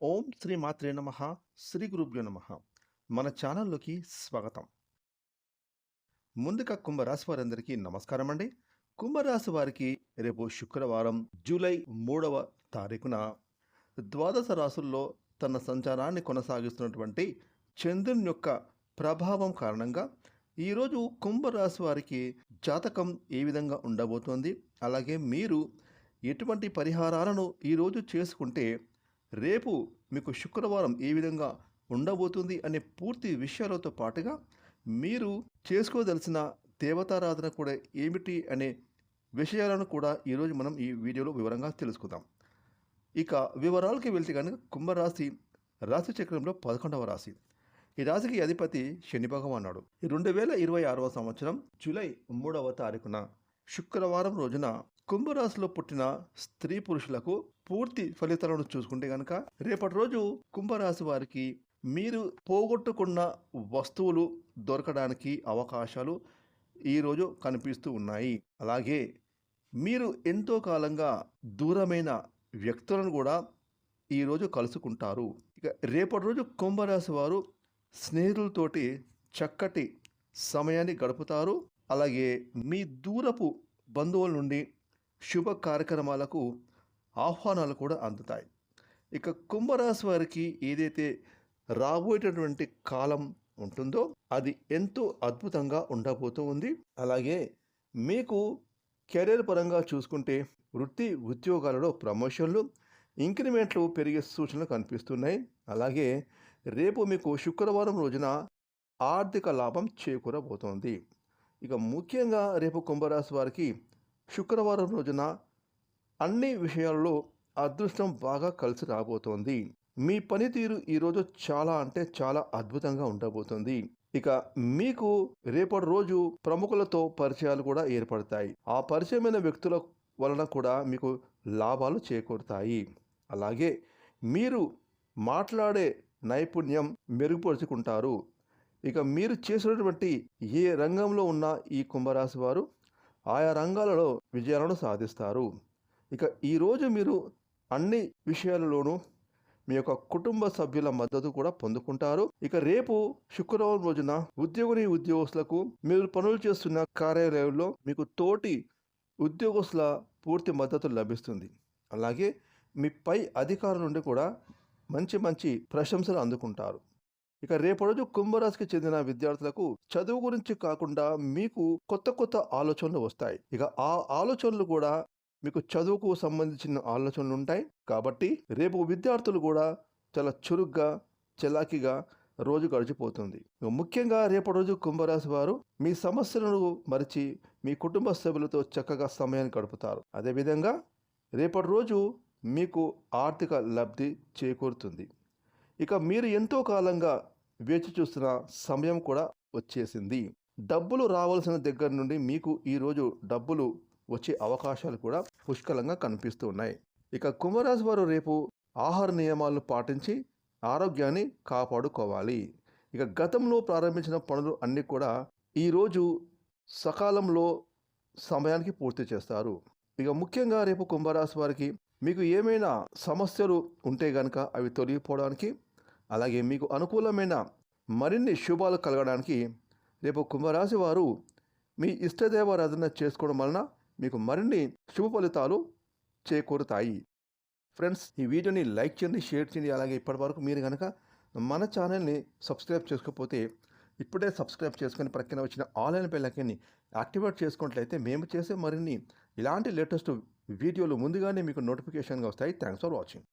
ఓం శ్రీ మాత్రే నమః. శ్రీ గురుభ్యో నమః. మన ఛానల్లోకి స్వాగతం. ముందుగా కుంభరాశి వారందరికీ నమస్కారం అండి. కుంభరాశి వారికి రేపు శుక్రవారం జూలై 3వ తారీఖున ద్వాదశ రాశుల్లో తన సంచారాన్ని కొనసాగిస్తున్నటువంటి చంద్రుని యొక్క ప్రభావం కారణంగా ఈరోజు కుంభరాశి వారికి జాతకం ఏ విధంగా ఉండబోతోంది, అలాగే మీరు ఎటువంటి పరిహారాలను ఈరోజు చేసుకుంటే రేపు మీకు శుక్రవారం ఏ విధంగా ఉండబోతుంది అనే పూర్తి విషయాలతో పాటుగా మీరు చేసుకోదలసిన దేవతారాధన కూడా ఏమిటి అనే విషయాలను కూడా ఈరోజు మనం ఈ వీడియోలో వివరంగా తెలుసుకుందాం. ఇక వివరాలకి వెళ్తే కనుక కుంభరాశి రాశి చక్రంలో 11వ రాశి. ఈ రాశికి అధిపతి శని భగవానుడు. 2026వ సంవత్సరం జూలై 3వ తారీఖున శుక్రవారం రోజున కుంభరాశిలో పుట్టిన స్త్రీ పురుషులకు పూర్తి ఫలితాలను చూసుకుంటే కనుక రేపటి రోజు కుంభరాశి వారికి మీరు పోగొట్టుకున్న వస్తువులు దొరకడానికి అవకాశాలు ఈరోజు కనిపిస్తూ ఉన్నాయి. అలాగే మీరు ఎంతో కాలంగా దూరమైన వ్యక్తులను కూడా ఈరోజు కలుసుకుంటారు. ఇక రేపటి రోజు కుంభరాశి వారు స్నేహితులతోటి చక్కటి సమయాన్ని గడుపుతారు. అలాగే మీ దూరపు బంధువుల నుండి శుభ కార్యక్రమాలకు ఆహ్వానాలు కూడా అందుతాయి. ఇక కుంభరాశి వారికి ఏదైతే రాబోయేటటువంటి కాలం ఉంటుందో అది ఎంతో అద్భుతంగా ఉండబోతూ ఉంది. అలాగే మీకు కెరీర్ పరంగా చూసుకుంటే వృత్తి ఉద్యోగాలలో ప్రమోషన్లు, ఇంక్రిమెంట్లు పెరిగే సూచనలు కనిపిస్తున్నాయి. అలాగే రేపు మీకు శుక్రవారం రోజున ఆర్థిక లాభం చేకూరబోతోంది. ఇక ముఖ్యంగా రేపు కుంభరాశి వారికి శుక్రవారం రోజున అన్ని విషయాల్లో అదృష్టం బాగా కలిసి రాబోతోంది. మీ పనితీరు ఈరోజు చాలా అంటే చాలా అద్భుతంగా ఉండబోతుంది. ఇక మీకు రేపటి రోజు ప్రముఖులతో పరిచయాలు కూడా ఏర్పడతాయి. ఆ పరిచయమైన వ్యక్తుల వలన కూడా మీకు లాభాలు చేకూరుతాయి. అలాగే మీరు మాట్లాడే నైపుణ్యం మెరుగుపరుచుకుంటారు. ఇక మీరు చేసినటువంటి ఏ రంగంలో ఉన్న ఈ కుంభరాశి వారు ఆయా రంగాలలో విజయాలను సాధిస్తారు. ఇక ఈరోజు మీరు అన్ని విషయాలలోనూ మీ యొక్క కుటుంబ సభ్యుల మద్దతు కూడా పొందుకుంటారు. ఇక రేపు శుక్రవారం రోజున ఉద్యోగస్తులకు మీరు పనులు చేస్తున్న కార్యాలయంలో మీకు తోటి ఉద్యోగస్తుల పూర్తి మద్దతు లభిస్తుంది. అలాగే మీ పై అధికారుల నుండి కూడా మంచి మంచి ప్రశంసలు అందుకుంటారు. ఇక రేపు రోజు కుంభరాశికి చెందిన విద్యార్థులకు చదువు గురించి కాకుండా మీకు కొత్త కొత్త ఆలోచనలు వస్తాయి. ఇక ఆ ఆలోచనలు కూడా మీకు చదువుకు సంబంధించిన ఆలోచనలు ఉంటాయి. కాబట్టి రేపు విద్యార్థులు కూడా చాలా చురుగ్గా చలాకీగా రోజు గడిచిపోతుంది. ముఖ్యంగా రేపటి రోజు కుంభరాశి వారు మీ సమస్యలను మరిచి మీ కుటుంబ సభ్యులతో చక్కగా సమయాన్ని గడుపుతారు. అదేవిధంగా రేపటి రోజు మీకు ఆర్థిక లబ్ధి చేకూరుతుంది. ఇక మీరు ఎంతో కాలంగా వేచి చూస్తున్న సమయం కూడా వచ్చేసింది. డబ్బులు రావాల్సిన దగ్గర నుండి మీకు ఈరోజు డబ్బులు వచ్చే అవకాశాలు కూడా పుష్కలంగా కనిపిస్తూ ఉన్నాయి. ఇక కుంభరాశి వారు రేపు ఆహార నియమాలను పాటించి ఆరోగ్యాన్ని కాపాడుకోవాలి. ఇక గతంలో ప్రారంభించిన పనులు అన్నీ కూడా ఈరోజు సకాలంలో సమయానికి పూర్తి చేస్తారు. ఇక ముఖ్యంగా రేపు కుంభరాశి వారికి మీకు ఏమైనా సమస్యలు ఉంటే కనుక అవి తొలగిపోవడానికి, అలాగే మీకు అనుకూలమైన మరిన్ని శుభాలు కలగడానికి రేపు కుంభరాశి వారు మీ ఇష్టదేవారాధన చేసుకోవడం వలన మీకు మరిన్ని శుభ ఫలితాలు చేకూరుతాయి. ఫ్రెండ్స్, ఈ వీడియోని లైక్ చేయండి, షేర్ చేయండి. అలాగే ఇప్పటివరకు మీరు కనుక మన ఛానల్ని సబ్స్క్రైబ్ చేసుకోకపోతే ఇప్పుడే సబ్స్క్రైబ్ చేసుకొని ప్రక్కన వచ్చిన ఆన్లైన్ బెల్ ఐకాన్ని యాక్టివేట్ చేసుకున్నట్లయితే మేము చేసే మరిన్ని ఇలాంటి లేటెస్ట్ వీడియోలు ముందుగానే మీకు నోటిఫికేషన్గా వస్తాయి. Thanks for watching.